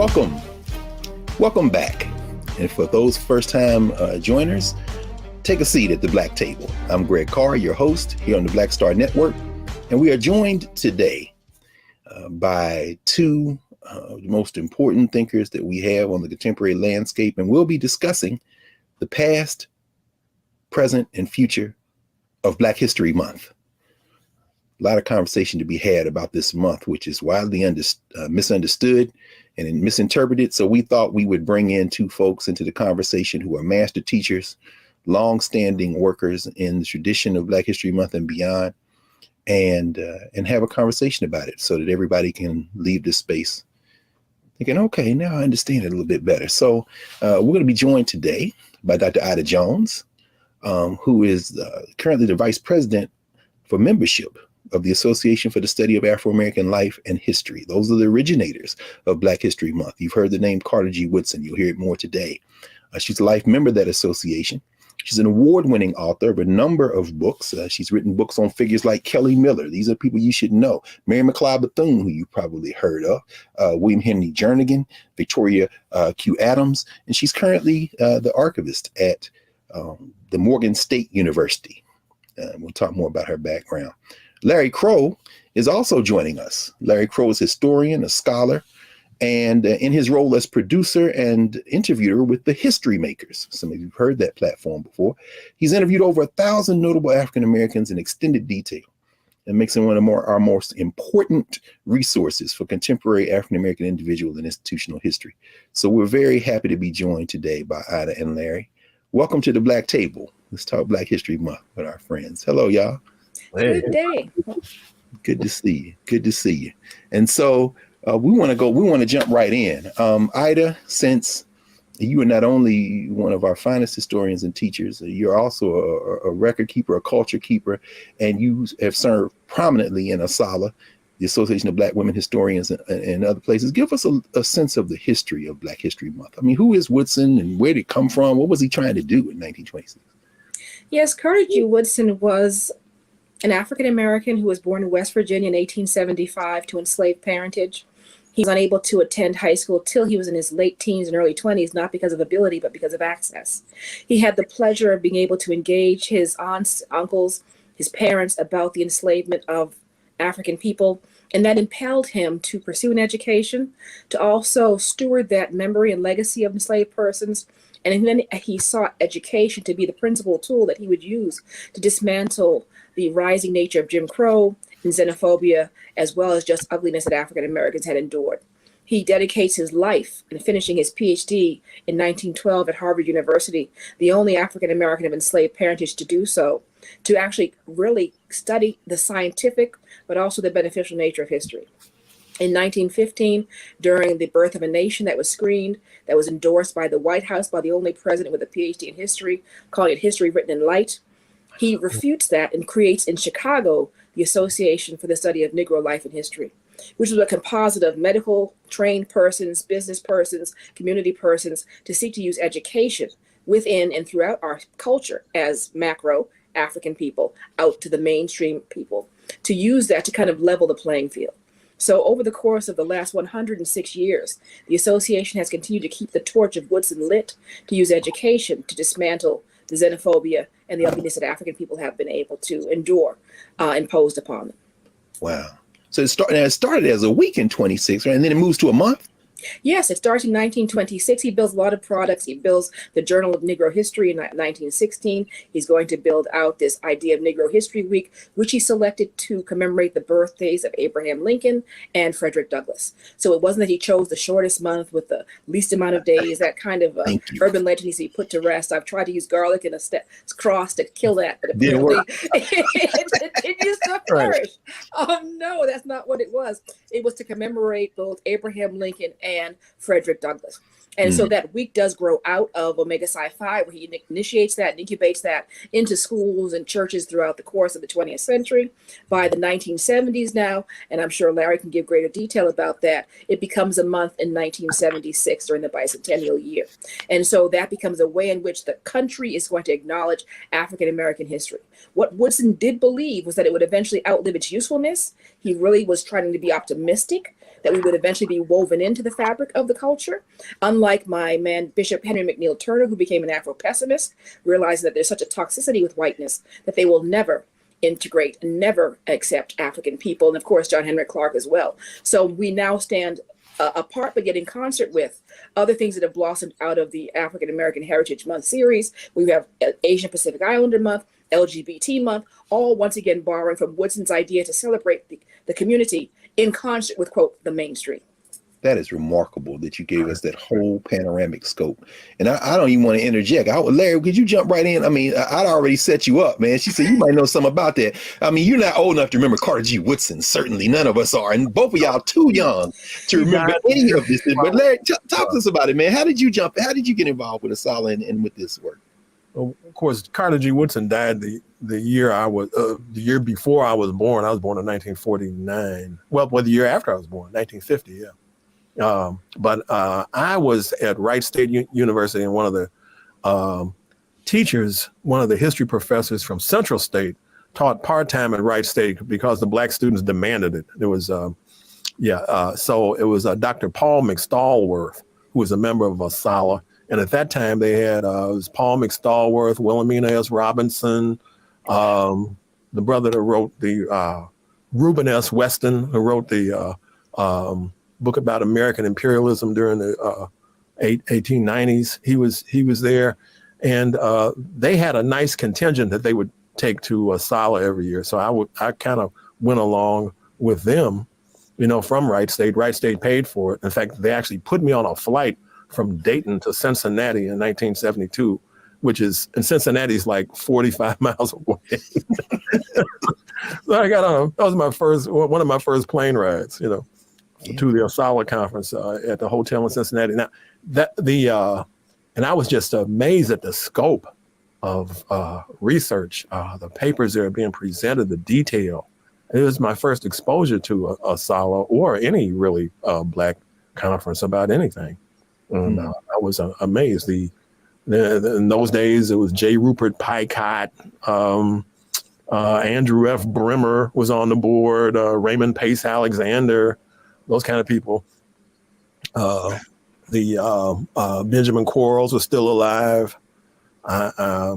Welcome back. And for those first-time joiners, take a seat at the Black Table. I'm Greg Carr, your host here on the Black Star Network, and we are joined today by two of the most important thinkers that we have on the contemporary landscape, and we'll be discussing the past, present, and future of Black History Month. A lot of conversation to be had about this month, which is widely misunderstood and misinterpreted. So we thought we would bring in two folks into the conversation who are master teachers, long-standing workers in the tradition of Black History Month and beyond, and have a conversation about it so that everybody can leave this space thinking, okay, now I understand it a little bit better. So we're going to be joined today by Dr. Ida Jones, who is currently the vice president for membership of the Association for the Study of Afro-American Life and History. Those are the originators of Black History Month. You've heard the name Carter G. Woodson. You'll hear it more today. She's a life member of that association. She's an award-winning author of a number of books. She's written books on figures like Kelly Miller. These are people you should know. Mary McLeod Bethune, who you probably heard of. William Henry Jernigan, Victoria Q. Adams. And she's currently the archivist at the Morgan State University. We'll talk more about her background. Larry Crow is also joining us. Larry Crow is a historian, a scholar, and in his role as producer and interviewer with the History Makers. Some of you have heard that platform before. He's interviewed over 1,000 notable African Americans in extended detail and makes him one of our most important resources for contemporary African American individual and institutional history. So we're very happy to be joined today by Ida and Larry. Welcome to the Black Table. Let's talk Black History Month with our friends. Hello, y'all. Hey. Good day. Good to see you. Good to see you. And so we want to jump right in. Ida, since you are not only one of our finest historians and teachers, you're also a record keeper, a culture keeper, and you have served prominently in ASALH, the Association of Black Women Historians, and other places. Give us a sense of the history of Black History Month. I mean, who is Woodson and where did he come from? What was he trying to do in 1926? Yes, Carter G. Woodson was an African-American who was born in West Virginia in 1875 to enslaved parentage. He was unable to attend high school till he was in his late teens and early 20s, not because of ability, but because of access. He had the pleasure of being able to engage his aunts, uncles, his parents about the enslavement of African people, and that impelled him to pursue an education, to also steward that memory and legacy of enslaved persons. And then he sought education to be the principal tool that he would use to dismantle the rising nature of Jim Crow and xenophobia, as well as just ugliness that African Americans had endured. He dedicates his life in finishing his PhD in 1912 at Harvard University, the only African American of enslaved parentage to do so, to actually really study the scientific, but also the beneficial nature of history. In 1915, during the birth of a nation that was screened, that was endorsed by the White House by the only president with a PhD in history, calling it History Written in Light, he refutes that and creates in Chicago the Association for the Study of Negro Life and History, which was a composite of medical trained persons, business persons, community persons to seek to use education within and throughout our culture as macro African people out to the mainstream people, to use that to kind of level the playing field. So over the course of the last 106 years, the association has continued to keep the torch of Woodson lit, to use education to dismantle the xenophobia and the ugliness that African people have been able to endure imposed upon them. Wow. So it started as a week in 26, right? And then it moves to a month? Yes, it starts in 1926. He builds a lot of products. He builds the Journal of Negro History in 1916. He's going to build out this idea of Negro History Week, which he selected to commemorate the birthdays of Abraham Lincoln and Frederick Douglass. So it wasn't that he chose the shortest month with the least amount of days, that kind of urban legend needs to be put to rest. I've tried to use garlic and a cross to kill that, but apparently it continues to flourish. No, that's not what it was. It was to commemorate both Abraham Lincoln and Frederick Douglass. And so that week does grow out of Omega Psi Phi, where he initiates that and incubates that into schools and churches throughout the course of the 20th century. By the 1970s now, and I'm sure Larry can give greater detail about that, it becomes a month in 1976 during the bicentennial year. And so that becomes a way in which the country is going to acknowledge African American history. What Woodson did believe was that it would eventually outlive its usefulness. He really was trying to be optimistic, that we would eventually be woven into the fabric of the culture. Unlike my man, Bishop Henry McNeil Turner, who became an Afro-pessimist, realizing that there's such a toxicity with whiteness that they will never integrate and never accept African people. And of course, John Henrik Clarke as well. So we now stand apart, but yet in concert with other things that have blossomed out of the African American Heritage Month series. We have Asian Pacific Islander Month, LGBT Month, all once again borrowing from Woodson's idea to celebrate the community in concert with, quote, the mainstream. That is remarkable that you gave us that whole panoramic scope. And I don't even want to interject. Larry, could you jump right in? I mean, I'd already set you up, man. She said you might know something about that. I mean, you're not old enough to remember Carter G. Woodson. Certainly none of us are. And both of y'all too young to remember any of this. But Larry, talk to us about it, man. How did you jump? How did you get involved with Asala and with this work? Well, of course, Carter G. Woodson died the year before I was born. I was born in 1949. Well, the year after I was born, 1950, yeah. But I was at Wright State University, and one of the teachers, one of the history professors from Central State, taught part-time at Wright State because the black students demanded it. It was, so it was Dr. Paul McStallworth, who was a member of Asala. And at that time they had, it was Paul McStallworth, Wilhelmina S. Robinson, the brother that wrote the, Reuben S. Weston, who wrote the book about American imperialism during the 1890s. He was there, and they had a nice contingent that they would take to Asala every year. So I kind of went along with them, from Wright State. Wright State paid for it. In fact, they actually put me on a flight from Dayton to Cincinnati in 1972, and Cincinnati's like 45 miles away. So I got on. That was one of my first plane rides, to the Asala conference at the hotel in Cincinnati. Now, and I was just amazed at the scope of research, the papers that are being presented, the detail. It was my first exposure to Asala or any really black conference about anything. And I was amazed. In those days, it was J. Rupert Picott, Andrew F. Brimmer was on the board, Raymond Pace Alexander, those kind of people. Benjamin Quarles was still alive. I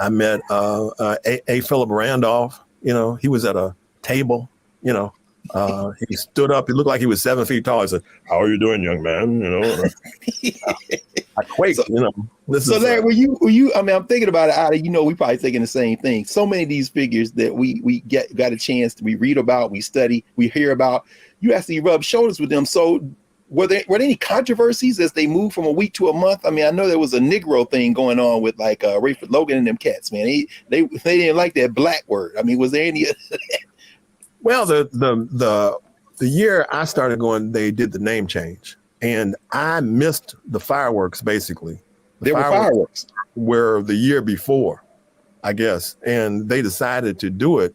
met A. Philip Randolph. He was at a table. He stood up. He looked like he was 7 feet tall. He said, "How are you doing, young man?" I quaked. So Larry, were you? I mean, I'm thinking about it. Ida, we probably thinking the same thing. So many of these figures that we got a chance we read about, we study, we hear about. You actually rub shoulders with them. So were there any controversies as they moved from a week to a month? I mean, I know there was a Negro thing going on with like Rayford Logan and them cats, man. They didn't like that black word. I mean, was there any? Well, the year I started going, they did the name change, and I missed the fireworks. Basically, There were fireworks. Were the year before, I guess, and they decided to do it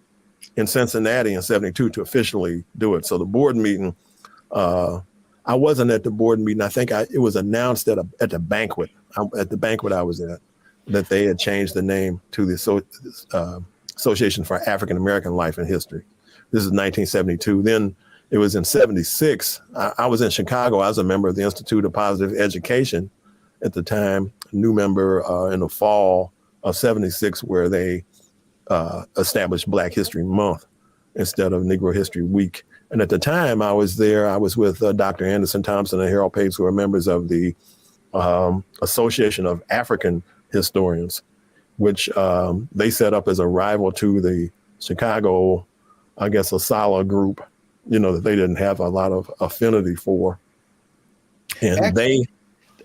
in Cincinnati in '72 to officially do it. So the board meeting, I wasn't at the board meeting. I think it was announced at the banquet. At the banquet I was at, that they had changed the name to the Association for African American Life and History. This is 1972. Then it was in '76. I was in Chicago. I was a member of the Institute of Positive Education at the time, a new member in the fall of '76, where they established Black History Month instead of Negro History Week. And at the time I was there, I was with Dr. Anderson Thompson and Harold Pace, who are members of the Association of African Historians, which they set up as a rival to the Chicago, I guess, Asala group, that they didn't have a lot of affinity for. And Actually,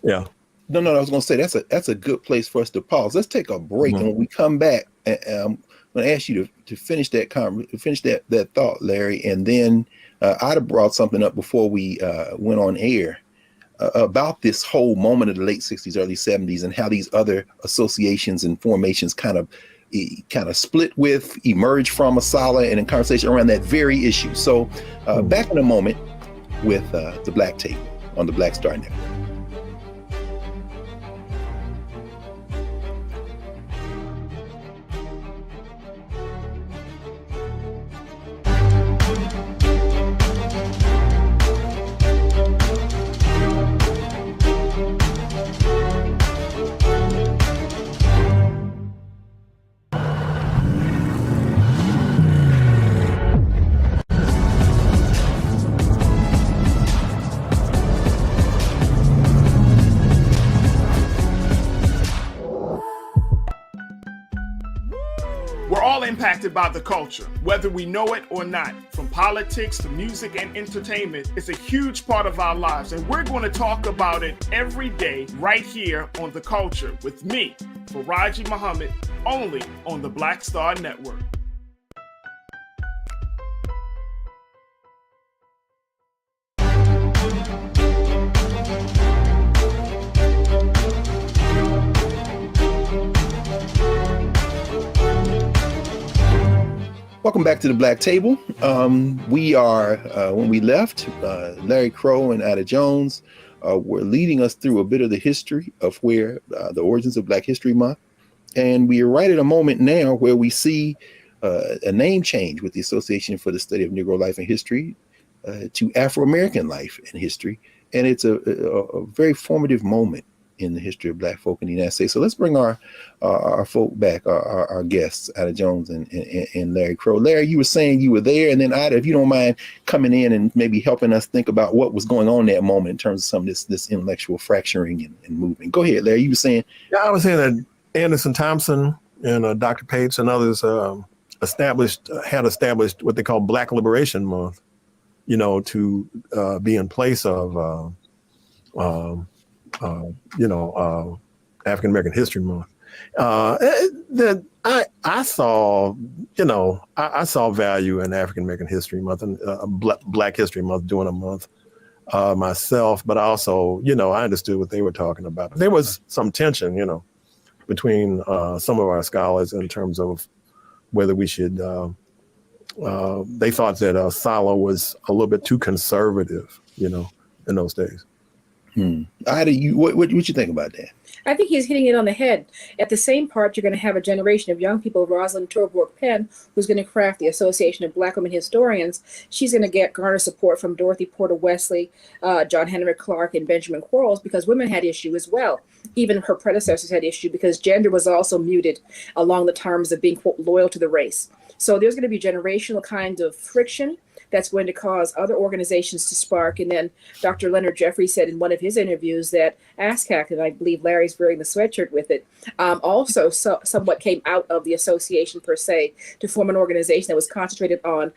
yeah. No, I was going to say that's a good place for us to pause. Let's take a break, and when we come back, I'm going to ask you to finish that thought, Larry, and then I'd have brought something up before we went on air about this whole moment of the late '60s, early '70s, and how these other associations and formations kind of split with, emerge from Asala, and in conversation around that very issue. So back in a moment with the Black Table on the Black Star Network. all impacted by the culture, whether we know it or not. From politics to music and entertainment, it's a huge part of our lives, and we're going to talk about it every day right here on The Culture with me, Faraji Muhammad, only on the Black Star Network. Welcome back to the Black Table. We are, when we left, Larry Crow and Ada Jones were leading us through a bit of the history of where the origins of Black History Month. And we are right at a moment now where we see a name change with the Association for the Study of Negro Life and History to Afro-American Life and History. And it's a very formative moment in the history of Black folk in the United States. So let's bring our folk back, our guests, Ada Jones and Larry Crow. Larry, you were saying you were there, and then Ada, if you don't mind coming in and maybe helping us think about what was going on that moment in terms of some of this intellectual fracturing and movement. Go ahead, Larry. You were saying. Yeah, I was saying that Anderson Thompson and Dr. Pates and others had established what they call Black Liberation Month, to be in place of African American History Month. That I saw, I saw value in African American History Month and Black History Month doing a month myself, but also, I understood what they were talking about. There was some tension, between some of our scholars in terms of whether we should. They thought that Sala was a little bit too conservative, in those days. Ida, what you think about that? I think he's hitting it on the head. At the same part, you're going to have a generation of young people, Rosalind Torborg Penn, who's going to craft the Association of Black Women Historians. She's going to garner support from Dorothy Porter Wesley, John Henry Clark, and Benjamin Quarles, because women had issue as well. Even her predecessors had issue because gender was also muted along the terms of being, quote, loyal to the race. So there's going to be generational kind of friction that's going to cause other organizations to spark. And then Dr. Leonard Jeffrey said in one of his interviews that ASCAC, and I believe Larry's wearing the sweatshirt with it, also somewhat came out of the association per se to form an organization that was concentrated on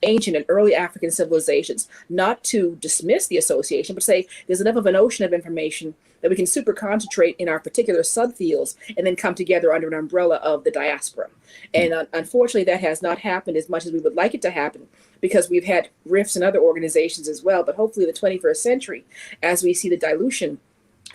ancient and early African civilizations, not to dismiss the association, but say there's enough of an ocean of information that we can super concentrate in our particular subfields and then come together under an umbrella of the diaspora. And unfortunately, that has not happened as much as we would like it to happen, because we've had rifts in other organizations as well. But hopefully the 21st century, as we see the dilution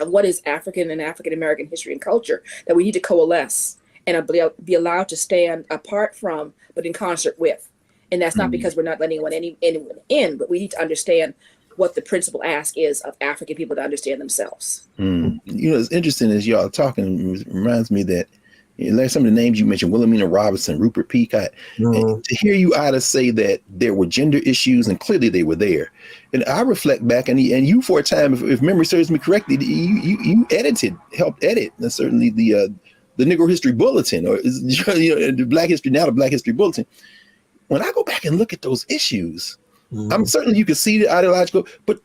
of what is African and African American history and culture, that we need to coalesce and be allowed to stand apart from, but in concert with. And that's not because we're not letting anyone in, but we need to understand what the principal ask is of African people to understand themselves. It's interesting as y'all talking, it reminds me that some of the names you mentioned, Wilhelmina Robinson, Rupert Peacock, and to hear you, Ida, say that there were gender issues, and clearly they were there. And I reflect back, and you for a time, if memory serves me correctly, you helped edit, and certainly the Negro History Bulletin, or the Black History, now the Black History Bulletin. When I go back and look at those issues, I'm certainly, you can see the ideological, but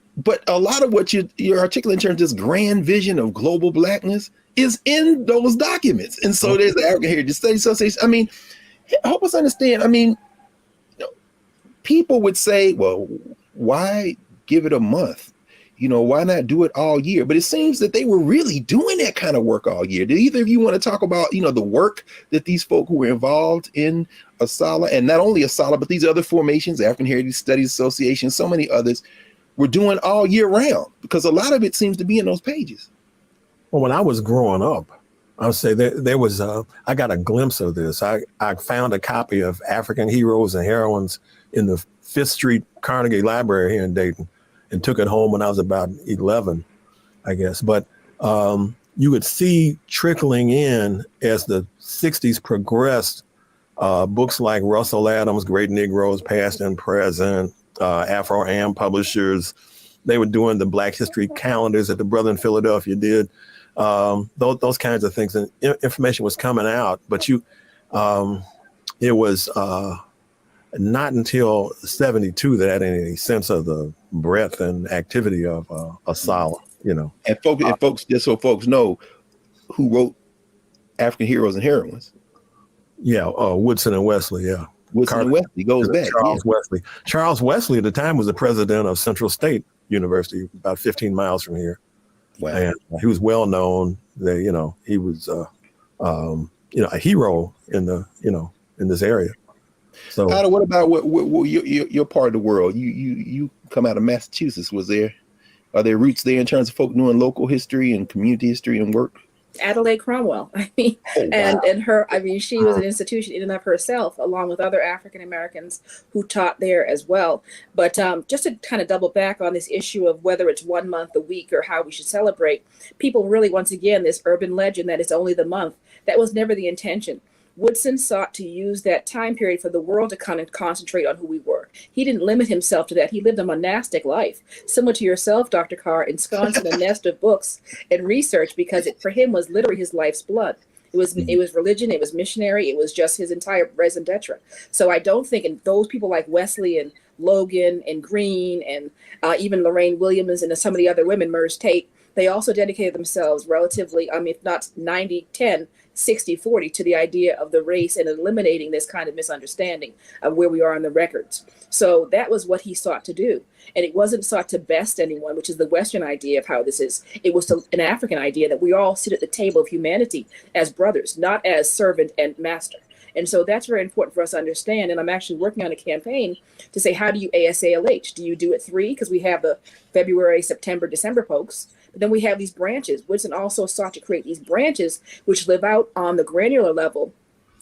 a lot of what you're articulating in terms of this grand vision of global Blackness is in those documents. And so there's the African Heritage Studies Association. I mean, help us understand. I mean, people would say, well, why give it a month? Why not do it all year? But it seems that they were really doing that kind of work all year. Do either of you want to talk about, the work that these folk who were involved in ASALH, and not only ASALH, but these other formations, African Heritage Studies Association, so many others, were doing all year round? Because a lot of it seems to be in those pages. Well, when I was growing up, I would say there was, I got a glimpse of this. I found a copy of African Heroes and Heroines in the Fifth Street Carnegie Library here in Dayton, and took it home when I was about 11, I guess. But you would see trickling in as the 60s progressed, books like Russell Adams' Great Negroes, Past and Present, Afro-Am Publishers. They were doing the Black History calendars that the brother in Philadelphia did. Those kinds of things, and information was coming out, but it was not until 72 that I had any sense of the breadth and activity of ASALH, And folks, just so folks know, who wrote African Heroes and Heroines? Yeah, Woodson and Wesley, yeah. Woodson and Wesley goes back. Charles Wesley. Charles Wesley at the time was the president of Central State University, about 15 miles from here. Wow. And he was well known. He was a hero in this area. So, Ida, what about what your part of the world? You come out of Massachusetts. Are there roots there in terms of folk doing local history and community history and work? Adelaide Cromwell. She was an institution in and of herself, along with other African Americans who taught there as well. But just to kind of double back on this issue of whether it's 1 month a week or how we should celebrate, people really, once again, this urban legend that it's only the month, that was never the intention. Woodson sought to use that time period for the world to kind of concentrate on who we were. He didn't limit himself to that. He lived a monastic life, similar to yourself, Dr. Carr, ensconced in a nest of books and research, because it for him was literally his life's blood. It was religion, it was missionary, it was just his entire raison d'etre. So I don't think, and those people like Wesley and Logan and Green and even Lorraine Williams and some of the other women, Merce Tate, they also dedicated themselves relatively, if not 90-10, 60-40 to the idea of the race and eliminating this kind of misunderstanding of where we are on the records. So that was what he sought to do. And it wasn't sought to best anyone, which is the Western idea of how this is. It was an African idea that we all sit at the table of humanity as brothers, not as servant and master. And so that's very important for us to understand. And I'm actually working on a campaign to say, how do you ASALH? Do you do it 3? Because we have the February, September, December folks. But then we have these branches. Woodson also sought to create these branches which live out on the granular level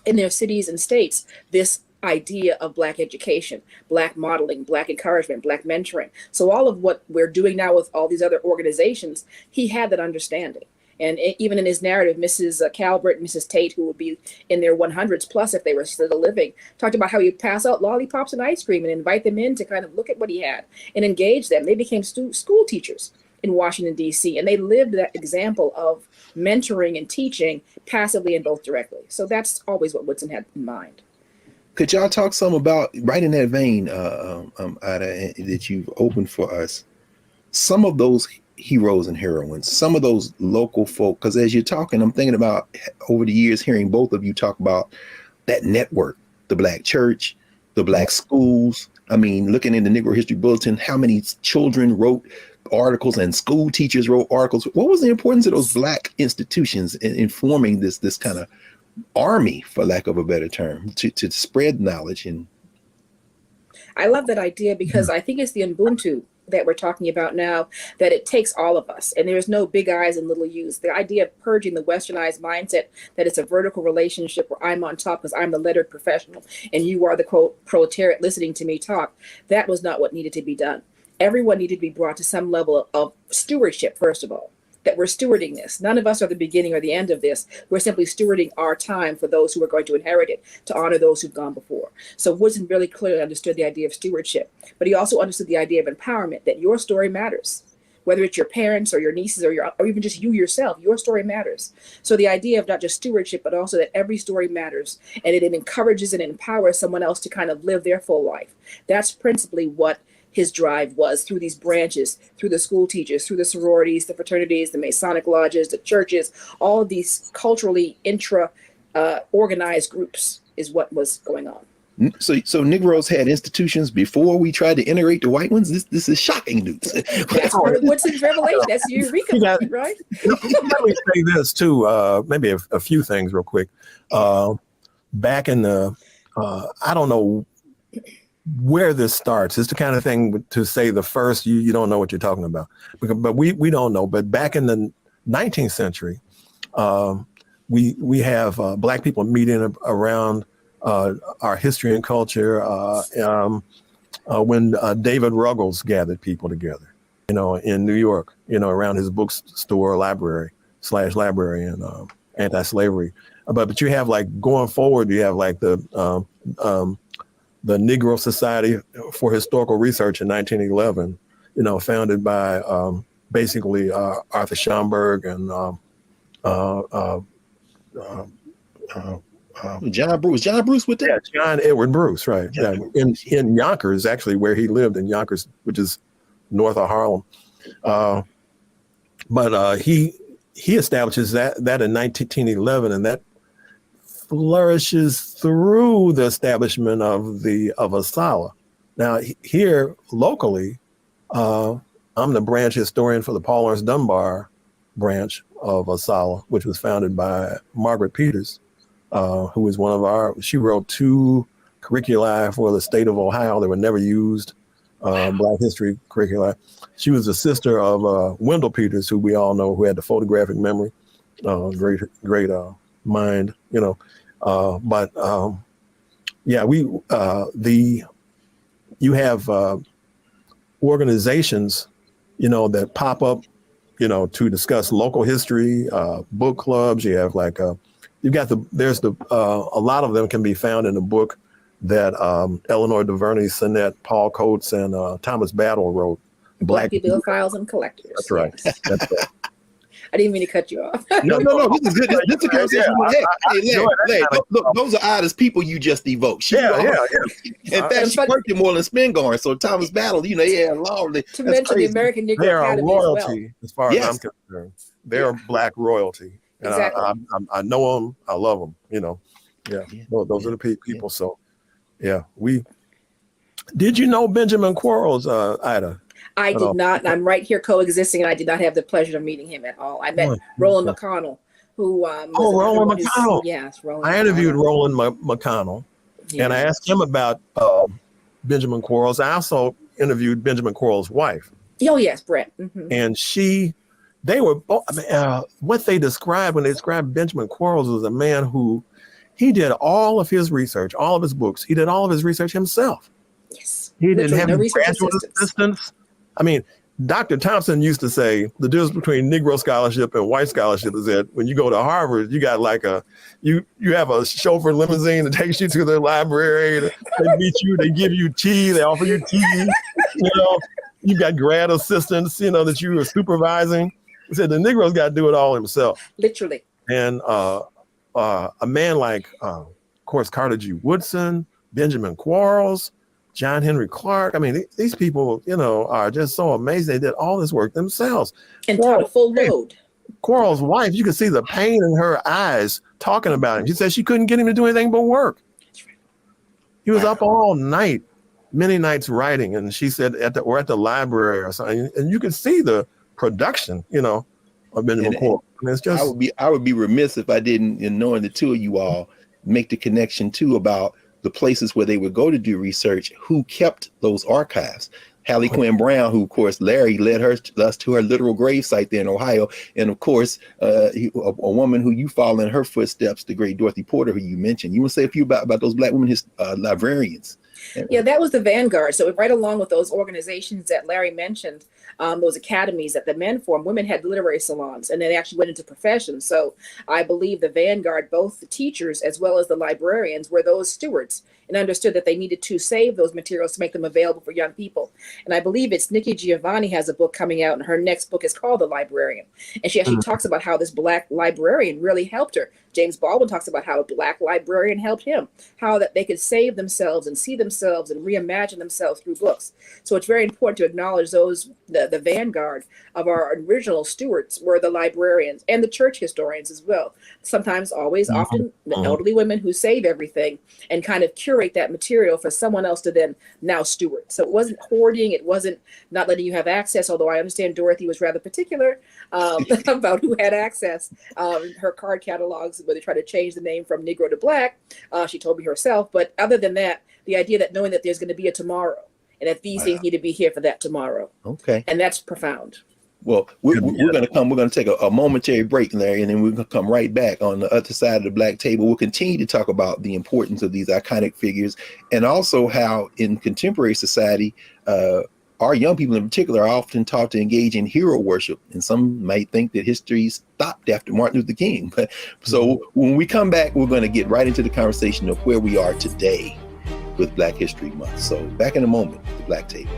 in their cities and states, this idea of Black education, Black modeling, Black encouragement, Black mentoring. So all of what we're doing now with all these other organizations, he had that understanding. And even in his narrative, Mrs. Calvert and Mrs. Tate, who would be in their 100s plus if they were still living, talked about how he'd pass out lollipops and ice cream and invite them in to kind of look at what he had and engage them. They became school teachers in Washington, D.C., and they lived that example of mentoring and teaching passively and both directly. So that's always what Woodson had in mind. Could y'all talk some about, right in that vein, Ida, that you've opened for us, some of those heroes and heroines, some of those local folk? Because as you're talking, I'm thinking about, over the years, hearing both of you talk about that network, the Black church, the Black schools. I mean, looking in the Negro History Bulletin, how many children wrote articles and school teachers wrote articles. What was the importance of those Black institutions in forming this kind of army, for lack of a better term, to spread knowledge? And I love that idea, because I think it's the Ubuntu that we're talking about now, that it takes all of us, and there's no big I's and little U's. The idea of purging the westernized mindset that it's a vertical relationship where I'm on top because I'm the lettered professional and you are the quote proletariat listening to me talk, that was not what needed to be done. Everyone needed to be brought to some level of stewardship, first of all, that we're stewarding this. None of us are the beginning or the end of this. We're simply stewarding our time for those who are going to inherit it, to honor those who've gone before. So Woodson really clearly understood the idea of stewardship, but he also understood the idea of empowerment, that your story matters. Whether it's your parents or your nieces or even just you yourself, your story matters. So the idea of not just stewardship, but also that every story matters, and it encourages and empowers someone else to kind of live their full life. That's principally what his drive was, through these branches, through the school teachers, through the sororities, the fraternities, the Masonic lodges, the churches, all of these culturally organized groups is what was going on. So Negroes had institutions before we tried to integrate the white ones. This is shocking news. That's Woodson's revelation. That's Eureka, right? Let me say this too. Maybe a few things real quick. Back in the, I don't know where this starts. It's the kind of thing to say the first, you don't know what you're talking about, but we don't know. But back in the 19th century, we have Black people meeting around our history and culture when David Ruggles gathered people together, in New York, around his bookstore library and anti-slavery. But you have, like, going forward, you have like the Negro Society for Historical Research in 1911, founded by basically Arthur Schomburg and John Bruce with that? Yeah, John Edward Bruce, right. Yeah. In Yonkers, actually, where he lived in Yonkers, which is north of Harlem. But he establishes that in 1911, and that flourishes through the establishment of ASALH. Now here locally, I'm the branch historian for the Paul Laurence Dunbar branch of ASALH, which was founded by Margaret Peters, who was she wrote 2 curricula for the state of Ohio that were never used, Black history curricula. She was the sister of Wendell Peters, who we all know, who had the photographic memory, great mind, you have organizations, that pop up, to discuss local history, book clubs. You have a lot of them can be found in a book that Eleanor DuVernay, Sinnett, Paul Coates, and Thomas Battle wrote. Black Bibliophiles and Collectors. That's right. Yes. That's right. I didn't mean to cut you off. No. This is good. This is a conversation. Look, those are oddest people you just evoked. In fact, she worked in Moreland Spingarn. So Thomas Battle, long. To mention crazy. The American Negro they are Academy royalty, as far as I'm concerned. They're Black royalty. And exactly. I know them. I love them. Those are the people. So, did you know Benjamin Quarles, Ida? I did not, and I'm right here coexisting, and I did not have the pleasure of meeting him at all. I met Roland McConnell, who Roland McConnell. Yes, Roland. I interviewed Roland McConnell, and I asked him about Benjamin Quarles. I also interviewed Benjamin Quarles' wife. Oh yes, Brett. Mm-hmm. And they were both. What they described when they described Benjamin Quarles was a man who he did all of his research, all of his books. He did all of his research himself. Yes, he didn't have any graduate assistants. I mean, Dr. Thompson used to say the difference between Negro scholarship and white scholarship is that when you go to Harvard, you got you have a chauffeur limousine that takes you to the library. They meet you, they give you tea, they offer you tea. You got grad assistants, that you are supervising. He said the Negro's got to do it all himself. Literally. And a man like, of course, Carter G. Woodson, Benjamin Quarles, John Henry Clark. I mean, these people, are just so amazing. They did all this work themselves. And taught a full load. Quarles' wife, you could see the pain in her eyes talking about him. She said she couldn't get him to do anything but work. He was up all night, many nights writing. And she said at the library or something. And you could see the production, of Benjamin Quarles. I mean, it's just. I would be remiss if I didn't, in knowing the two of you all, make the connection too about the places where they would go to do research, who kept those archives. Hallie Quinn Brown, who of course Larry led us to her literal gravesite there in Ohio, and of course a woman who you follow in her footsteps, the great Dorothy Porter, who you mentioned. You want to say a few about those Black women librarians? Yeah, that was the vanguard. So right along with those organizations that Larry mentioned, those academies that the men formed, women had literary salons, and they actually went into professions. So I believe the vanguard, both the teachers as well as the librarians, were those stewards and understood that they needed to save those materials to make them available for young people. And I believe it's Nikki Giovanni has a book coming out, and her next book is called The Librarian. And she actually talks about how this Black librarian really helped her. James Baldwin talks about how a Black librarian helped him, how that they could save themselves and see themselves and reimagine themselves through books. So it's very important to acknowledge the vanguard of our original stewards were the librarians and the church historians as well. Sometimes, always, often the elderly women who save everything and kind of curate that material for someone else to then now steward. So it wasn't hoarding, it wasn't not letting you have access, although I understand Dorothy was rather particular about who had access. Her card catalogs, where they try to change the name from Negro to Black, she told me herself. But other than that, the idea that knowing that there's going to be a tomorrow and that these things need to be here for that tomorrow. Okay. And that's profound. Well, we're going to take a momentary break, Larry, and then we're going to come right back on the other side of the black table. We'll continue to talk about the importance of these iconic figures, and also how in contemporary society, our young people in particular are often taught to engage in hero worship. And some might think that history stopped after Martin Luther King. But so when we come back, we're going to get right into the conversation of where we are today with Black History Month. So back in a moment, the Black Table.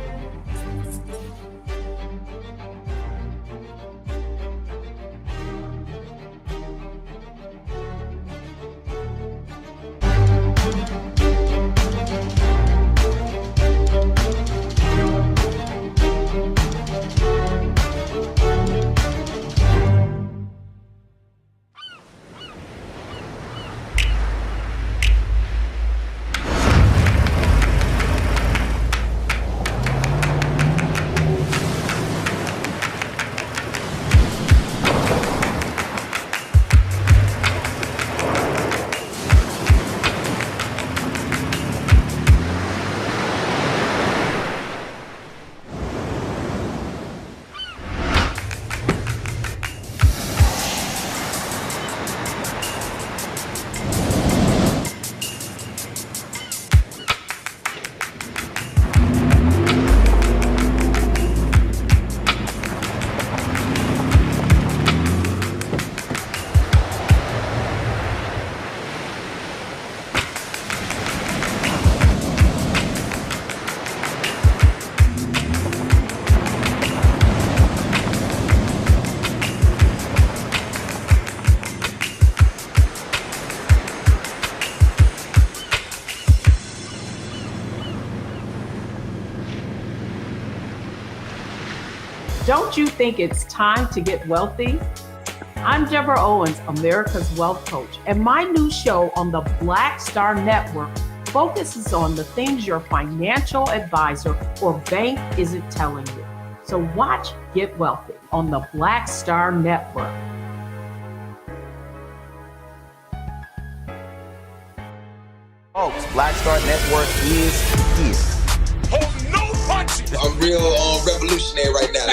Don't you think it's time to get wealthy? I'm Deborah Owens, America's Wealth Coach, and my new show on the Black Star Network focuses on the things your financial advisor or bank isn't telling you. So watch Get Wealthy on the Black Star Network. Folks, Black Star Network is here. Oh, no punches! I'm real revolutionary right now.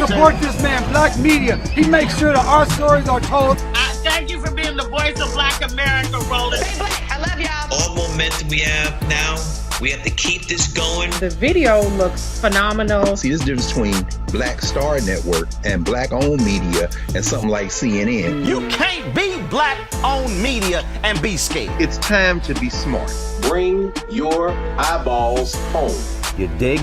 Support this man, Black Media. He makes sure that our stories are told. Thank you for being the voice of Black America, Roland. Stay black. I love y'all. All momentum we have now, we have to keep this going. The video looks phenomenal. See, this difference between Black Star Network and Black-owned media and something like CNN. You can't be Black-owned media and be scared. It's time to be smart. Bring your eyeballs home. You dig?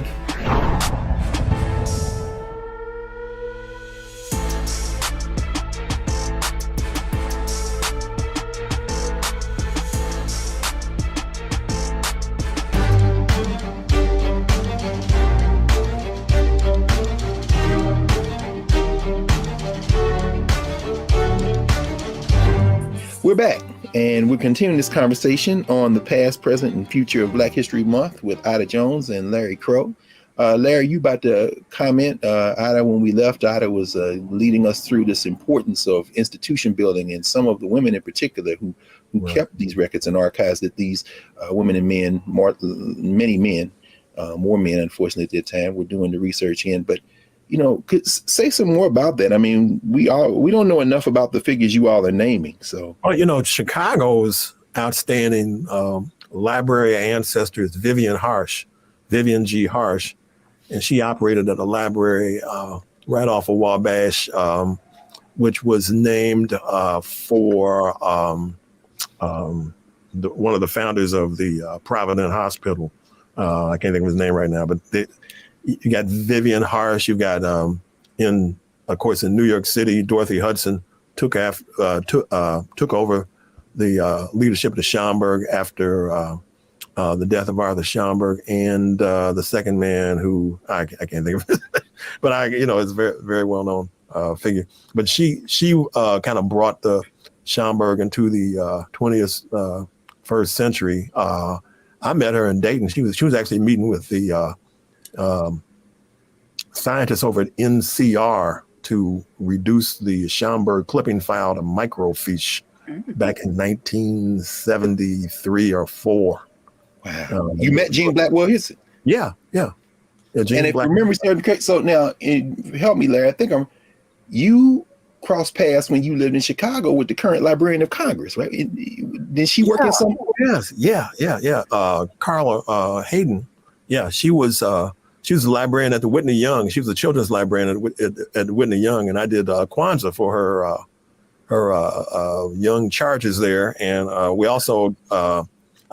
We're back, and we're continuing this conversation on the past, present, and future of Black History Month with Ida Jones and Larry Crow. Larry, you about to comment? Ida, when we left, Ida was leading us through this importance of institution building and some of the women in particular who right. kept these records and archives that these women and men, many men, more men, unfortunately, at that time, were doing the research in. But you know, say some more about that. I mean, we don't know enough about the figures you all are naming. So, well, you know, Chicago's outstanding library ancestor is Vivian G. Harsh, and she operated at a library right off of Wabash, which was named for one of the founders of the Providence Hospital. I can't think of his name right now, but you got Vivian Harsh. You got, of course, in New York City, Dorothy Hudson took over the leadership of the Schomburg after the death of Arthur Schomburg, and the second man who I can't think of, but is a very, very well known figure. But she kind of brought the Schomburg into the 20th first century. I met her in Dayton. She was actually meeting with the scientists over at NCR to reduce the Schomburg clipping file to microfiche back in 1973 or 4. Wow. You met Jean Blackwell Hisson? Yeah. Jean and if memory serves correct, so now help me, Larry. I think you crossed paths when you lived in Chicago with the current Librarian of Congress, right? Did she work in some? Yes. Yeah. Carla Hayden. Yeah, she was a librarian at the Whitney Young. She was a children's librarian at Whitney Young, and I did Kwanzaa for her young charges there. And we also, I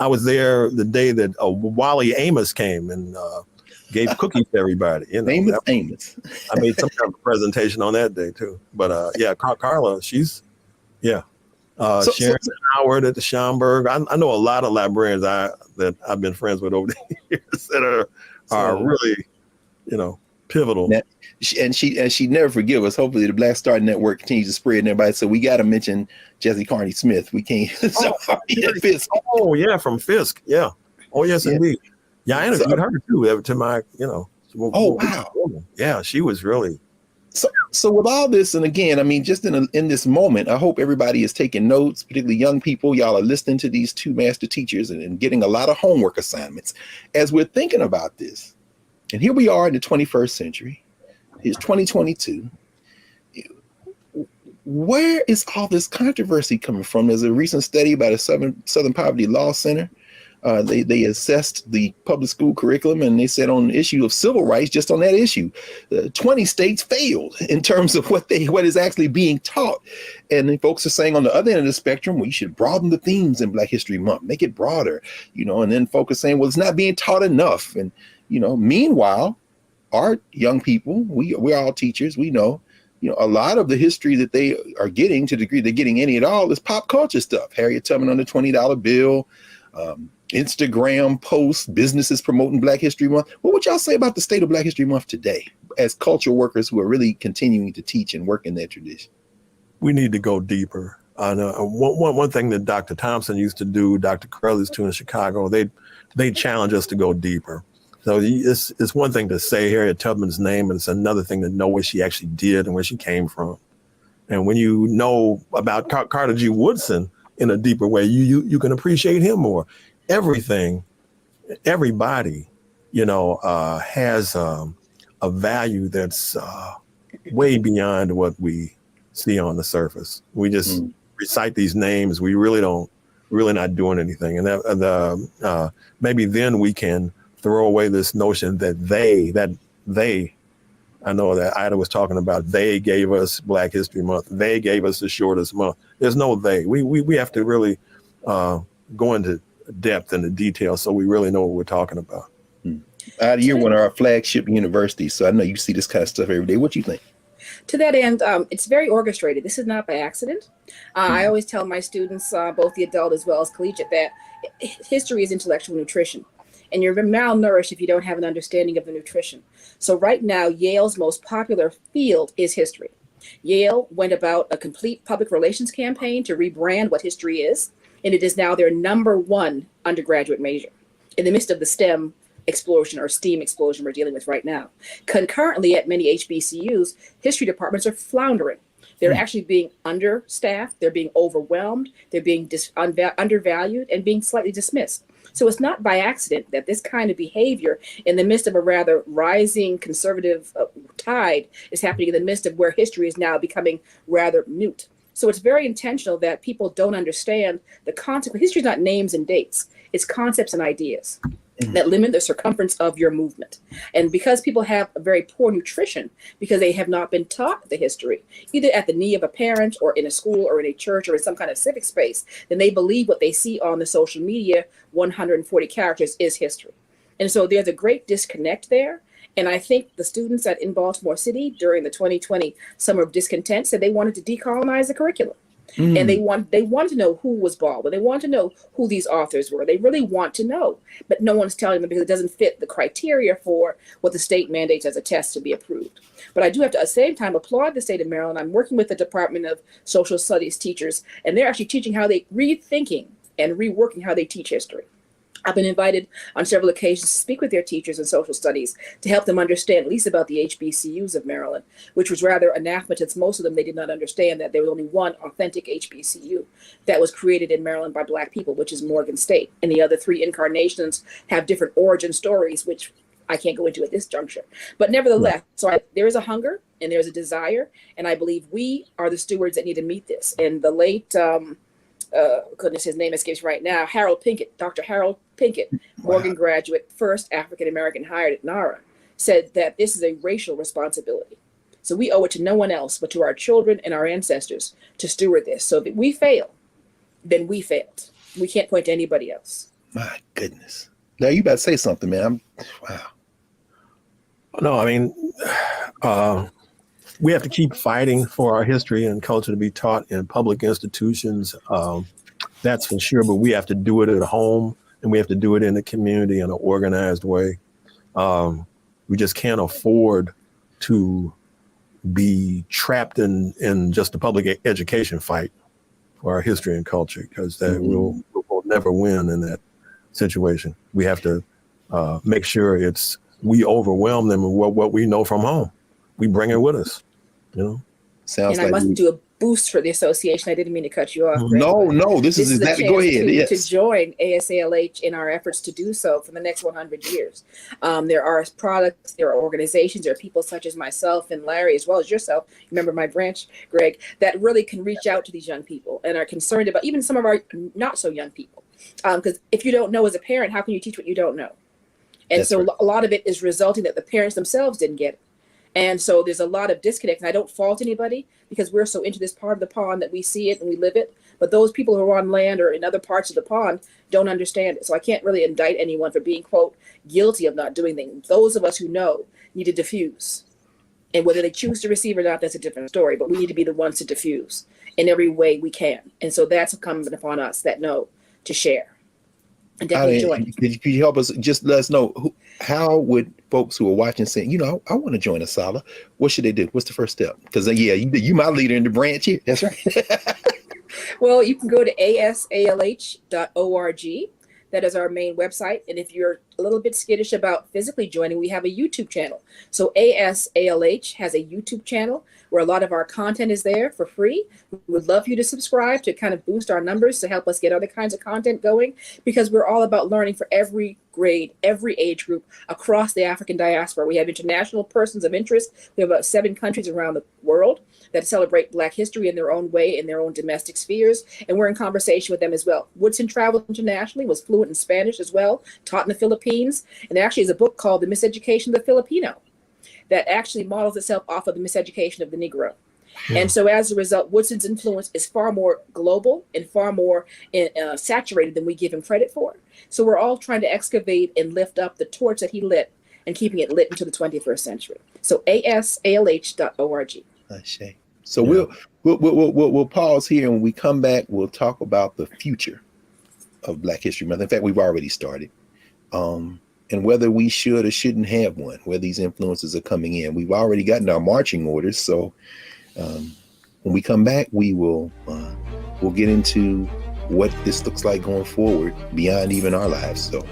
was there the day that Wally Amos came and gave cookies to everybody. You know, Amos. I made some kind of presentation on that day too. But Carla, she's Sharon Howard at the Schomburg. I know a lot of librarians that I've been friends with over the years that are really, pivotal. Now, she never forgive us. Hopefully, the Black Star Network continues to spread and everybody. So we got to mention Jessie Carney Smith. We can't. Fisk. Oh yeah, from Fisk. Yeah. Oh yes, indeed. Yeah, I interviewed her too. To my, Oh wow. Yeah, she was really. So with all this, and again, I mean, just in this moment, I hope everybody is taking notes, particularly young people. Y'all are listening to these two master teachers and getting a lot of homework assignments as we're thinking about this. And here we are in the 21st century. It's 2022. Where is all this controversy coming from? There's a recent study by the Southern Poverty Law Center. They assessed the public school curriculum, and they said on the issue of civil rights, just on that issue, 20 states failed in terms of what is actually being taught. And then folks are saying on the other end of the spectrum, we should broaden the themes in Black History Month, make it broader, and then folks are saying, well, it's not being taught enough. And, meanwhile, our young people, we're all teachers, we know, a lot of the history that they are getting, to the degree they're getting any at all, is pop culture stuff. Harriet Tubman on the $20 bill, Instagram posts, businesses promoting Black History Month. What would y'all say about the state of Black History Month today as cultural workers who are really continuing to teach and work in that tradition? We need to go deeper. I know one thing that Dr. Thompson used to do, Dr. Carr used to in Chicago, they challenge us to go deeper. So it's one thing to say Harriet Tubman's name, and it's another thing to know what she actually did and where she came from. And when you know about Carter G. Woodson in a deeper way, you can appreciate him more. Everybody, has a value that's way beyond what we see on the surface. We just recite these names. We really not doing anything. And maybe then we can throw away this notion that they, I know that Ida was talking about, they gave us Black History Month. They gave us the shortest month. There's no they. We have to really go into depth and the details so we really know what we're talking about. Ida, you're one of our flagship universities, so I know you see this kind of stuff every day. What do you think? To that end, it's very orchestrated. This is not by accident. I always tell my students, both the adult as well as collegiate, that history is intellectual nutrition. And you're malnourished if you don't have an understanding of the nutrition. So right now, Yale's most popular field is history. Yale went about a complete public relations campaign to rebrand what history is, and it is now their #1 undergraduate major in the midst of the STEM explosion or STEAM explosion we're dealing with right now. Concurrently, at many HBCUs, history departments are floundering. They're actually being understaffed, they're being overwhelmed, they're being undervalued and being slightly dismissed. So it's not by accident that this kind of behavior in the midst of a rather rising conservative tide is happening in the midst of where history is now becoming rather mute. So it's very intentional that people don't understand the concept. History is not names and dates, it's concepts and ideas that limit the circumference of your movement. And because people have a very poor nutrition, because they have not been taught the history, either at the knee of a parent or in a school or in a church or in some kind of civic space, then they believe what they see on the social media, 140 characters, is history. And so there's a great disconnect there. And I think the students in Baltimore City during the 2020 Summer of Discontent said they wanted to decolonize the curriculum. And they want to know who was Baldwin. They want to know who these authors were. They really want to know, but no one's telling them because it doesn't fit the criteria for what the state mandates as a test to be approved. But I do have to, at the same time, applaud the state of Maryland. I'm working with the Department of Social Studies teachers, and they're actually teaching how they rethinking and reworking how they teach history. I've been invited on several occasions to speak with their teachers in social studies to help them understand at least about the HBCUs of Maryland, which was rather anathema to most of them. They did not understand that there was only one authentic HBCU that was created in Maryland by Black people, which is Morgan State. And the other 3 incarnations have different origin stories, which I can't go into at this juncture. But nevertheless, there is a hunger and there's a desire. And I believe we are the stewards that need to meet this. And the late, goodness, his name escapes right now, Dr. Harold Pinkett, Morgan graduate, first African-American hired at NARA, said that this is a racial responsibility. So we owe it to no one else but to our children and our ancestors to steward this. So if we fail, then we failed. We can't point to anybody else. My goodness. Now you about to say something, man. Wow. No, I mean, we have to keep fighting for our history and culture to be taught in public institutions. That's for sure, but we have to do it at home and we have to do it in the community in an organized way. We just can't afford to be trapped in just the public education fight for our history and culture, because that we'll never win in that situation. We have to make sure we overwhelm them with what we know from home. We bring it with us, Sounds and I must do a boost for the association. I didn't mean to cut you off. Greg, no, this is exactly. Go ahead. To join ASALH in our efforts to do so for the next 100 years. There are products, there are organizations, there are people such as myself and Larry, as well as yourself. Remember my branch, Greg, that really can reach out to these young people and are concerned about even some of our not so young people. Because if you don't know as a parent, how can you teach what you don't know? And that's so right. A lot of it is resulting that the parents themselves didn't get it. And so there's a lot of disconnect, and I don't fault anybody because we're so into this part of the pond that we see it and we live it. But those people who are on land or in other parts of the pond don't understand it. So I can't really indict anyone for being, quote, guilty of not doing things. Those of us who know need to diffuse. And whether they choose to receive or not, that's a different story. But we need to be the ones to diffuse in every way we can. And so that's incumbent upon us that know to share. And definitely join. Could you help us? Just let us know how would folks who are watching say, I want to join Asala. What should they do? What's the first step? Because you my leader in the branch here. That's right. Well, you can go to asalh.org. That is our main website. And if you're a little bit skittish about physically joining, we have a YouTube channel. So ASALH has a YouTube channel where a lot of our content is there for free. We would love you to subscribe to kind of boost our numbers to help us get other kinds of content going, because we're all about learning for every grade, every age group across the African diaspora. We have international persons of interest. We have about 7 countries around the world that celebrate Black history in their own way, in their own domestic spheres, and we're in conversation with them as well. Woodson traveled internationally, was fluent in Spanish as well, taught in the Philippines, and there actually is a book called The Miseducation of the Filipino that actually models itself off of the miseducation of the Negro. Yeah. And so as a result, Woodson's influence is far more global and far more saturated than we give him credit for. So we're all trying to excavate and lift up the torch that he lit and keeping it lit into the 21st century. So asalh.org. So yeah. We'll pause here, and when we come back, we'll talk about the future of Black History Month. In fact, we've already started, and whether we should or shouldn't have one, where these influences are coming in. We've already gotten our marching orders, so when we come back, we'll get into what this looks like going forward beyond even our lives. So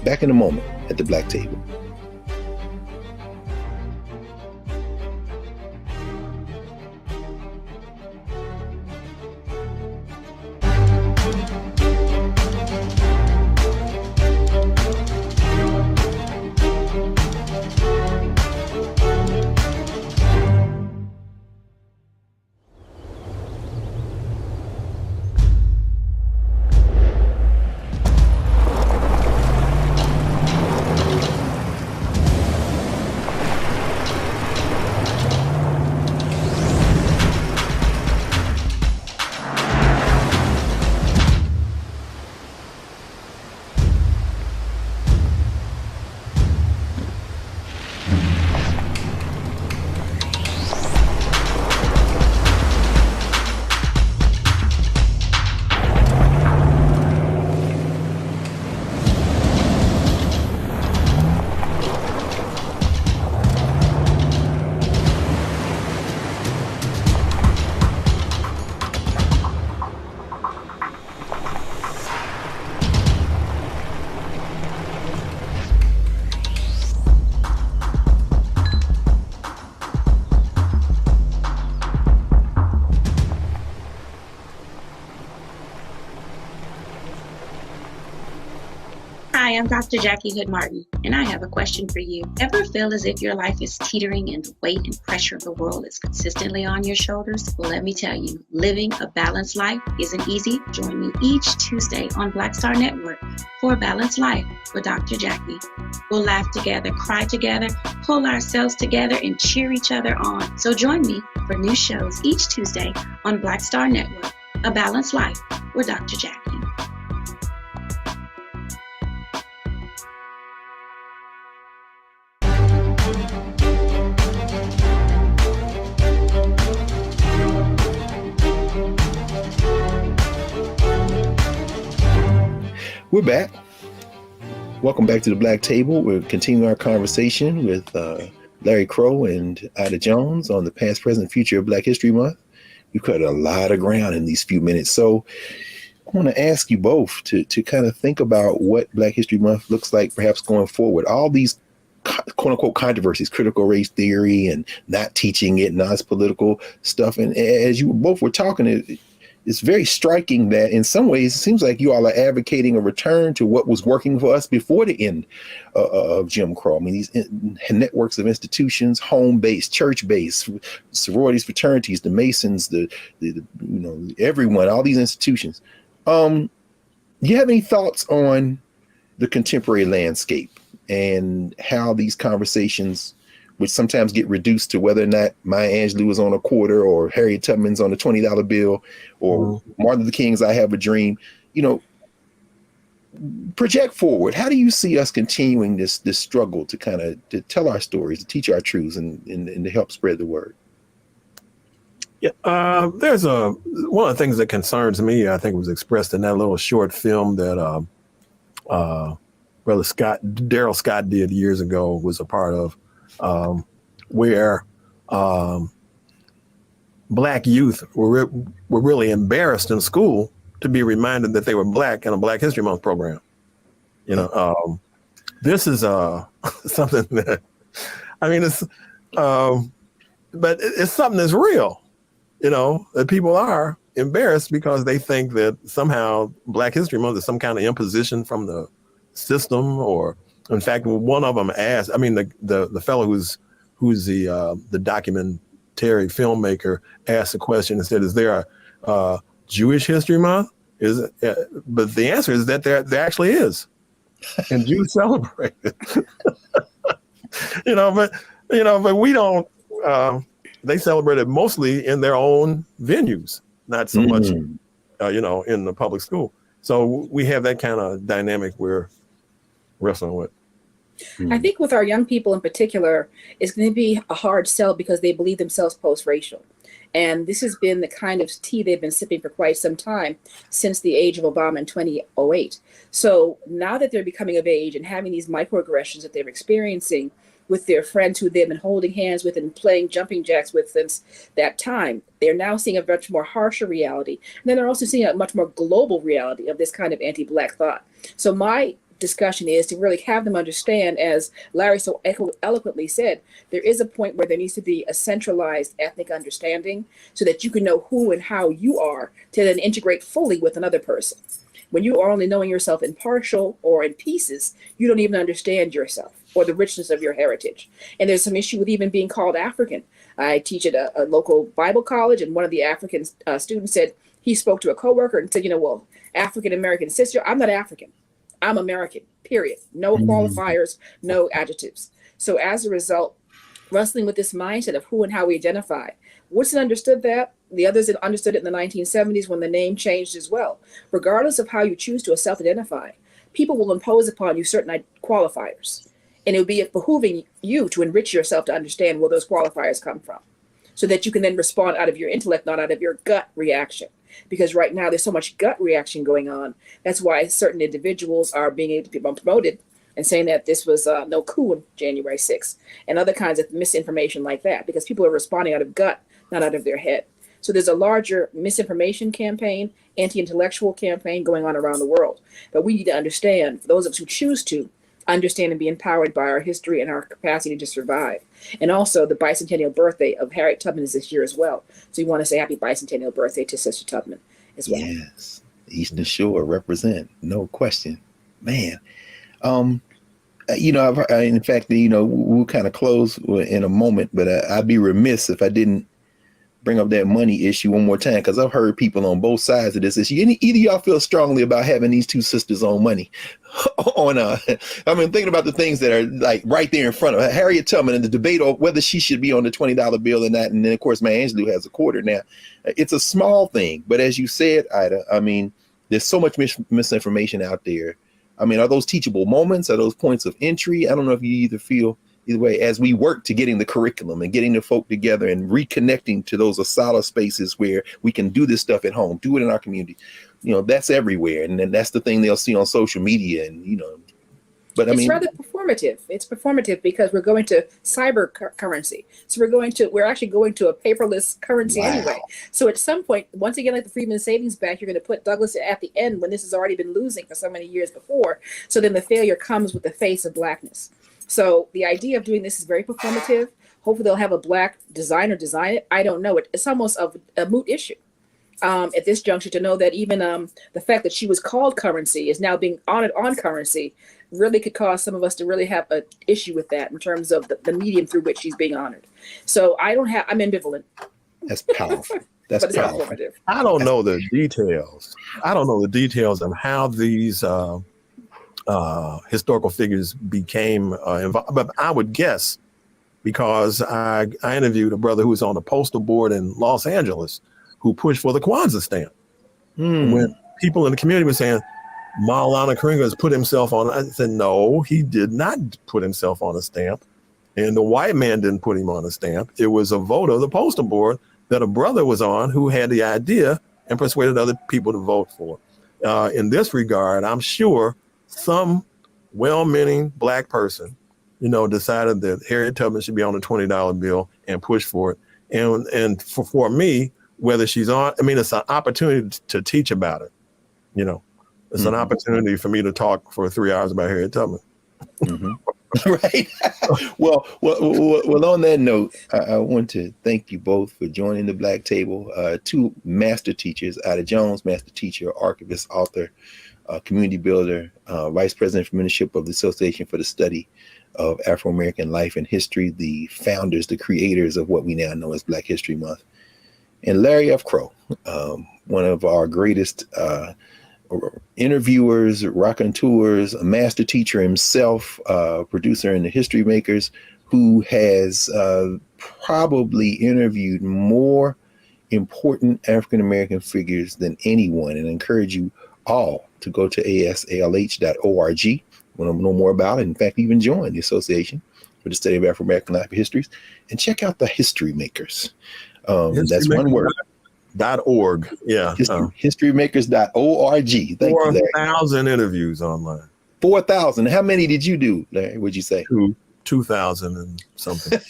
back in a moment at the Black Table. Hi, I'm Dr. Jackie Hood Martin, and I have a question for you. Ever feel as if your life is teetering and the weight and pressure of the world is consistently on your shoulders? Well, let me tell you, living a balanced life isn't easy. Join me each Tuesday on Black Star Network for A Balanced Life with Dr. Jackie. We'll laugh together, cry together, pull ourselves together, and cheer each other on. So join me for new shows each Tuesday on Black Star Network, A Balanced Life with Dr. Jackie. We're back. Welcome back to the Black Table. We're continuing our conversation with Larry Crow and Ida Jones on the past, present, future of Black History Month. We've covered a lot of ground in these few minutes. So I want to ask you both to kind of think about what Black History Month looks like perhaps going forward. All these quote unquote controversies, critical race theory and not teaching it, non-political stuff. And as you both were talking, it's very striking that in some ways, it seems like you all are advocating a return to what was working for us before the end of Jim Crow. I mean, these networks of institutions, home-based, church-based, sororities, fraternities, the Masons, the everyone, all these institutions. Do you have any thoughts on the contemporary landscape and how these conversations, which sometimes get reduced to whether or not Maya Angelou is on a quarter or Harriet Tubman's on a $20 bill or Martin Luther King's I Have a Dream, project forward. How do you see us continuing this struggle to kind of to tell our stories, to teach our truths and to help spread the word? Yeah, there's one of the things that concerns me, I think was expressed in that little short film that Brother Daryl Scott did years ago, was a part of, where Black youth were really embarrassed in school to be reminded that they were Black in a Black History Month program. This is something that, I mean, it's, but it's something that's real, that people are embarrassed because they think that somehow Black History Month is some kind of imposition from the system, or in fact, one of them asked, I mean, the fellow who's the documentary filmmaker asked the question and said, is there a Jewish History Month? But the answer is that there actually is. And Jews celebrate it. But we don't, they celebrate it mostly in their own venues, not so much, in the public school. So we have that kind of dynamic we're wrestling with. I think with our young people in particular, it's going to be a hard sell because they believe themselves post-racial. And this has been the kind of tea they've been sipping for quite some time, since the age of Obama in 2008. So now that they're becoming of age and having these microaggressions that they're experiencing with their friends who they've been holding hands with and playing jumping jacks with since that time, they're now seeing a much more harsher reality. And then they're also seeing a much more global reality of this kind of anti-Black thought. So my discussion is to really have them understand, as Larry so eloquently said, there is a point where there needs to be a centralized ethnic understanding so that you can know who and how you are to then integrate fully with another person. When you are only knowing yourself in partial or in pieces, you don't even understand yourself or the richness of your heritage. And there's some issue with even being called African. I teach at a local Bible college, and one of the African students said he spoke to a coworker and said, well, African-American sister, I'm not African. I'm American, period. No qualifiers, no adjectives. So as a result, wrestling with this mindset of who and how we identify. Woodson understood that. The others had understood it in the 1970s when the name changed as well. Regardless of how you choose to self-identify, people will impose upon you certain qualifiers. And it would be behooving you to enrich yourself to understand where those qualifiers come from, so that you can then respond out of your intellect, not out of your gut reaction. Because right now there's so much gut reaction going on. That's why certain individuals are being able to be promoted and saying that this was no coup on January 6th and other kinds of misinformation like that, because people are responding out of gut, not out of their head. So there's a larger misinformation campaign, anti-intellectual campaign going on around the world. But we need to understand, for those of us who choose to, understand and be empowered by our history and our capacity to survive. And also the bicentennial birthday of Harriet Tubman is this year as well. So we want to say happy bicentennial birthday to Sister Tubman as well. Yes, Eastern Shore represent, no question. Man, in fact, we'll kind of close in a moment, but I'd be remiss if I didn't bring up that money issue one more time, because I've heard people on both sides of this issue. Either y'all feel strongly about having these two sisters on money thinking about the things that are like right there in front of her. Harriet Tubman and the debate on whether she should be on the $20 bill or not. And then of course, Maya Angelou has a quarter now. It's a small thing, but as you said, Ida, there's so much misinformation out there. Are those teachable moments? Are those points of entry? I don't know if you either way, as we work to getting the curriculum and getting the folk together and reconnecting to those solid spaces where we can do this stuff at home, do it in our community, that's everywhere. And then that's the thing they'll see on social media. And, but it's rather performative. It's performative because we're going to cyber currency. So we're actually going to a paperless currency anyway. So at some point, once again, like the Freedmen's Savings Bank, you're going to put Douglas at the end when this has already been losing for so many years before. So then the failure comes with the face of Blackness. So the idea of doing this is very performative. Hopefully they'll have a Black designer design it. I don't know. It's almost a moot issue at this juncture to know that even the fact that she was called currency is now being honored on currency really could cause some of us to really have an issue with that in terms of the medium through which she's being honored. So I'm ambivalent. That's powerful. That's but it's powerful. performative. I don't know the details. of how these historical figures became involved, but I would guess, because I interviewed a brother who was on the postal board in Los Angeles who pushed for the Kwanzaa stamp. When people in the community were saying Maulana Karenga has put himself on, I said, no, he did not put himself on a stamp, and the white man didn't put him on a stamp. It was a vote of the postal board that a brother was on who had the idea and persuaded other people to vote for. In this regard, I'm sure some well-meaning Black person, decided that Harriet Tubman should be on the $20 bill and push for it. And for me, whether she's on, it's an opportunity to teach about it. It's an opportunity for me to talk for 3 hours about Harriet Tubman. Mm-hmm. Right. Well, on that note, I want to thank you both for joining the Black Table. Two master teachers, Ida Jones, master teacher, archivist, author, community builder, vice president for membership of the Association for the Study of Afro-American Life and History, the founders, the creators of what we now know as Black History Month. And Larry F. Crow, one of our greatest interviewers, raconteurs, a master teacher himself, producer in the History Makers, who has probably interviewed more important African-American figures than anyone. And I encourage you all to go to asalh.org. Want to know more about it. In fact, even join the Association for the Study of Afro-American Life Histories and check out the History Makers. That's one word. .org. Yeah. Historymakers.org. Thank you, Larry. 4,000 interviews online. 4,000. How many did you do, Larry? Would you say? 2,000 and something.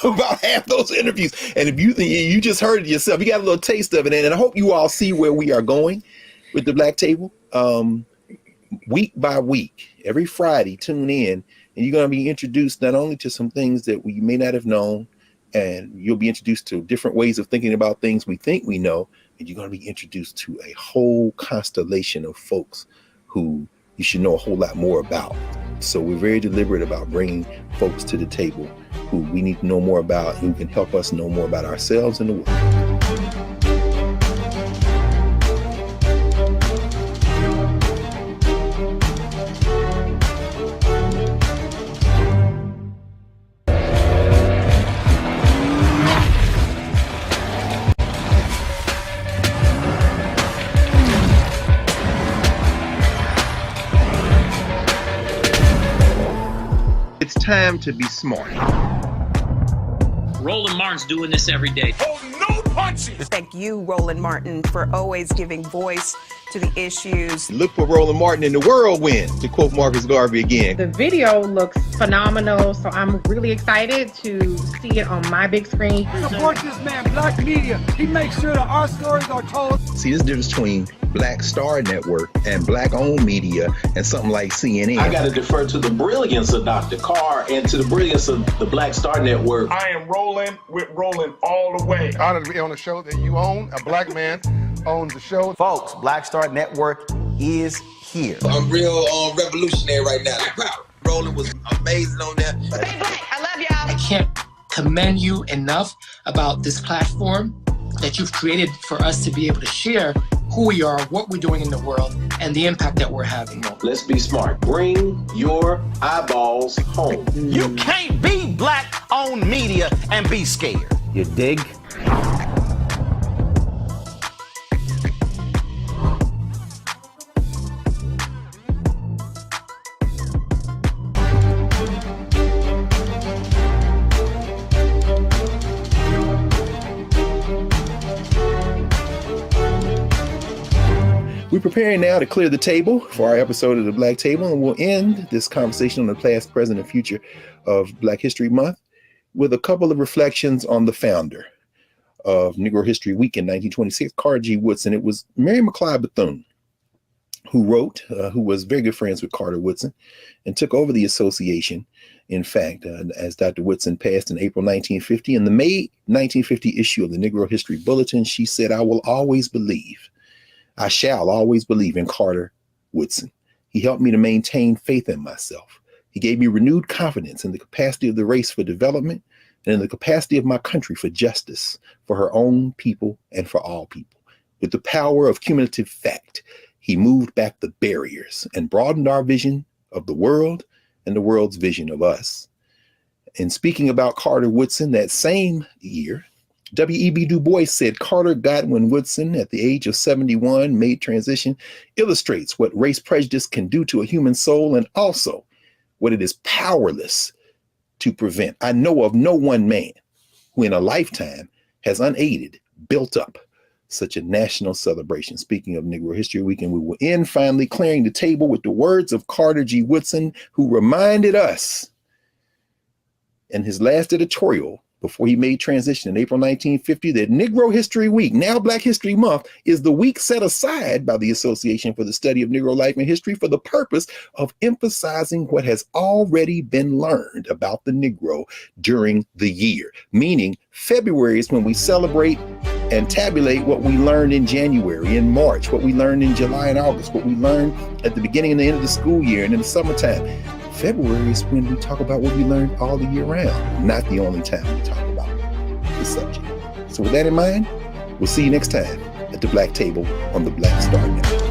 About half those interviews. And if you think you just heard it yourself, you got a little taste of it. And I hope you all see where we are going with the Black Table. Week by week, every Friday, tune in, and you're going to be introduced not only to some things that we may not have known, and you'll be introduced to different ways of thinking about things we think we know, and you're going to be introduced to a whole constellation of folks who you should know a whole lot more about. So we're very deliberate about bringing folks to the table who we need to know more about, who can help us know more about ourselves and the world. It's time to be smart. Roland Martin's doing this every day. Oh, no punches! Thank you, Roland Martin, for always giving voice to the issues. Look for Roland Martin in the whirlwind, to quote Marcus Garvey again. The video looks phenomenal, so I'm really excited to see it on my big screen. Support this man, Black Media. He makes sure that our stories are told. See, this difference between Black Star Network and Black-owned media and something like CNN. I got to defer to the brilliance of Dr. Carr and to the brilliance of the Black Star Network. I am rolling with Roland all the way. Honored to be on a show that you own. A Black man owns the show. Folks, Black Star Network is here. I'm real revolutionary right now. Roland was amazing on that. I love y'all. I can't commend you enough about this platform that you've created for us to be able to share who we are, what we're doing in the world, and the impact that we're having. Let's be smart. Bring your eyeballs home. You can't be Black-owned media and be scared. You dig? We're preparing now to clear the table for our episode of the Black Table, and we'll end this conversation on the past, present, and future of Black History Month with a couple of reflections on the founder of Negro History Week in 1926, Carr G. Woodson. It was Mary McLeod Bethune who wrote, who was very good friends with Carter Woodson and took over the association. In fact, as Dr. Woodson passed in April 1950, in the May 1950 issue of the Negro History Bulletin, she said, I shall always believe in Carter Woodson. He helped me to maintain faith in myself. He gave me renewed confidence in the capacity of the race for development and in the capacity of my country for justice, for her own people and for all people. With the power of cumulative fact, he moved back the barriers and broadened our vision of the world and the world's vision of us. In speaking about Carter Woodson that same year, W.E.B. Du Bois said Carter Godwin Woodson, at the age of 71, made transition, illustrates what race prejudice can do to a human soul and also what it is powerless to prevent. I know of no one man who in a lifetime has unaided built up such a national celebration. Speaking of Negro History Week, and we will end finally clearing the table with the words of Carter G. Woodson, who reminded us in his last editorial before he made transition in April 1950 that Negro History Week, now Black History Month, is the week set aside by the Association for the Study of Negro Life and History for the purpose of emphasizing what has already been learned about the Negro during the year. Meaning February is when we celebrate and tabulate what we learned in January, in March, what we learned in July and August, what we learned at the beginning and the end of the school year and in the summertime. February is when we talk about what we learned all the year round, not the only time we talk about the subject. So with that in mind, we'll see you next time at the Black Table on the Black Star Network.